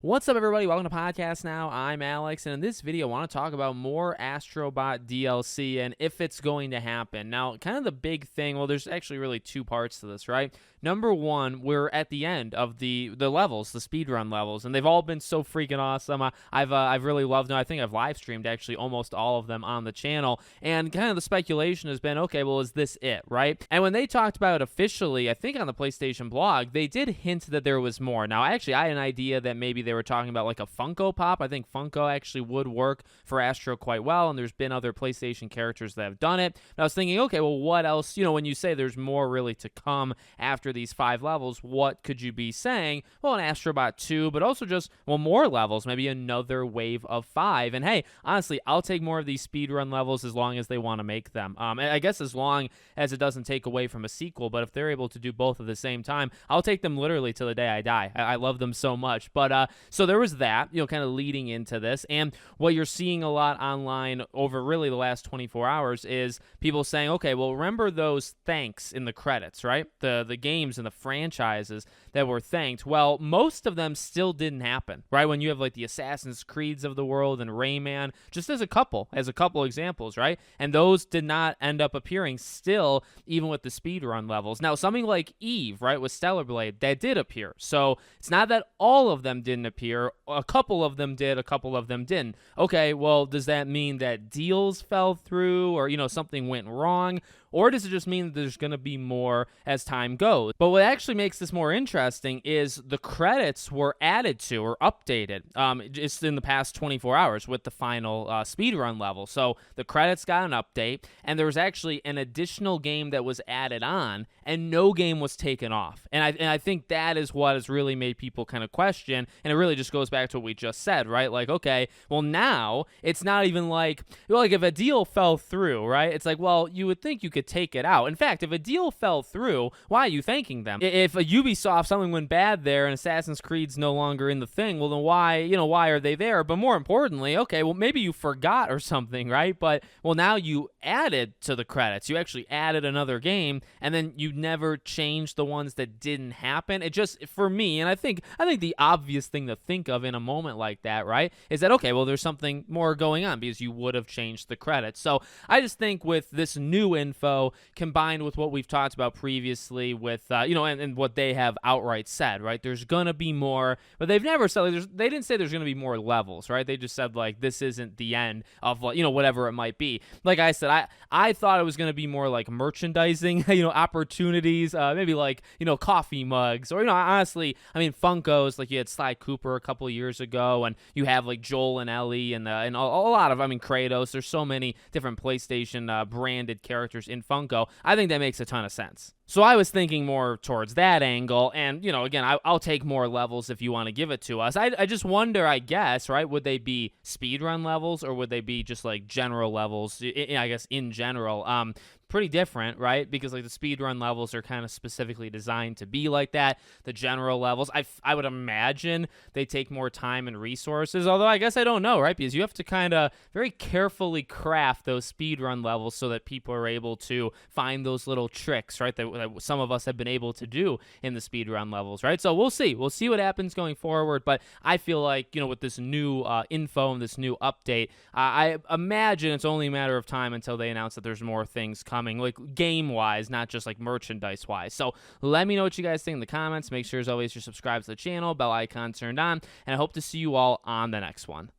What's up, everybody? Welcome to Podcast Now. I'm Alex, and in this video, I want to talk about more Astrobot DLC and if it's going to happen. Now, kind of the big thing, well, there's actually really two parts to this, right? Number one, we're at the end of the levels, the speedrun levels, and they've all been so freaking awesome. I've really loved them. I think I've live streamed actually almost all of them on the channel, and kind of the speculation has been, okay, well, is this it, right? And when they talked about it officially, I think on the PlayStation blog, they did hint that there was more. Now, actually, I had an idea that maybe they were talking about like a Funko Pop. I think Funko actually would work for Astro quite well, and there's been other PlayStation characters that have done it. And I was thinking, okay, well, what else? You know, when you say there's more really to come after these 5 levels, what could you be saying? Well, an Astrobot 2, but also just, well, more levels, maybe another wave of 5. And hey, honestly, I'll take more of these speedrun levels as long as they want to make them. And I guess as long as it doesn't take away from a sequel, but if they're able to do both at the same time, I'll take them literally till the day I die. I love them so much. But so there was that, you know, kind of leading into this. And what you're seeing a lot online over really the last 24 hours is people saying, okay, well, remember those thanks in the credits, right? The games and the franchises that were thanked. Well, most of them still didn't happen, right? When you have like the Assassin's Creeds of the world and Rayman, just as a couple examples, right? And those did not end up appearing still, even with the speedrun levels. Now, something like Eve, right, with Stellar Blade, that did appear. So it's not that all of them didn't appear. A couple of them did, a couple of them didn't. Okay, well, does that mean that deals fell through or, you know, something went wrong? Or does it just mean that there's going to be more as time goes? But what actually makes this more interesting is the credits were added to or updated just in the past 24 hours with the final speedrun level. So the credits got an update, and there was actually an additional game that was added on, and no game was taken off. And I think that is what has really made people kind of question, and it really just goes back to what we just said, right? Like, okay, well, now it's not even like, well, like if a deal fell through, right? It's like, well, you would think you could take it out. In fact, if a deal fell through, why are you thanking them? If a Ubisoft, something went bad there and Assassin's Creed's no longer in the thing, well, then why are they there? But more importantly, okay, well, maybe you forgot or something, right? But, well, now you added to the credits. You actually added another game, and then you never changed the ones that didn't happen. It just, for me, and I think the obvious thing to think of in a moment like that, right, is that, okay, well, there's something more going on because you would have changed the credits. So I just think with this new info combined with what we've talked about previously with, and what they have outright said, right, there's going to be more, but they've never said, like, they didn't say there's going to be more levels, right? They just said, like, this isn't the end of, whatever it might be. Like I said, I thought it was going to be more like merchandising, opportunities, maybe like, coffee mugs, or, honestly, I mean, Funkos, like you had Sly Cooper a couple years ago, and you have like Joel and Ellie and a lot of, Kratos. There's so many different PlayStation branded characters in Funko. I think that makes a ton of sense. So I was thinking more towards that angle, and, again, I'll take more levels if you want to give it to us. I just wonder, I guess, right, would they be speedrun levels, or would they be just, like, general levels, I guess, in general? Pretty different, right? Because, like, the speedrun levels are kind of specifically designed to be like that. The general levels, I would imagine they take more time and resources, although I guess I don't know, right? Because you have to kind of very carefully craft those speedrun levels so that people are able to find those little tricks, right, that some of us have been able to do in the speedrun levels, right? So we'll see. We'll see what happens going forward, but I feel like, with this new info and this new update, I imagine it's only a matter of time until they announce that there's more things coming, like game-wise, not just like merchandise-wise. So let me know what you guys think in the comments. Make sure, as always, you're subscribed to the channel, bell icon turned on, and I hope to see you all on the next one.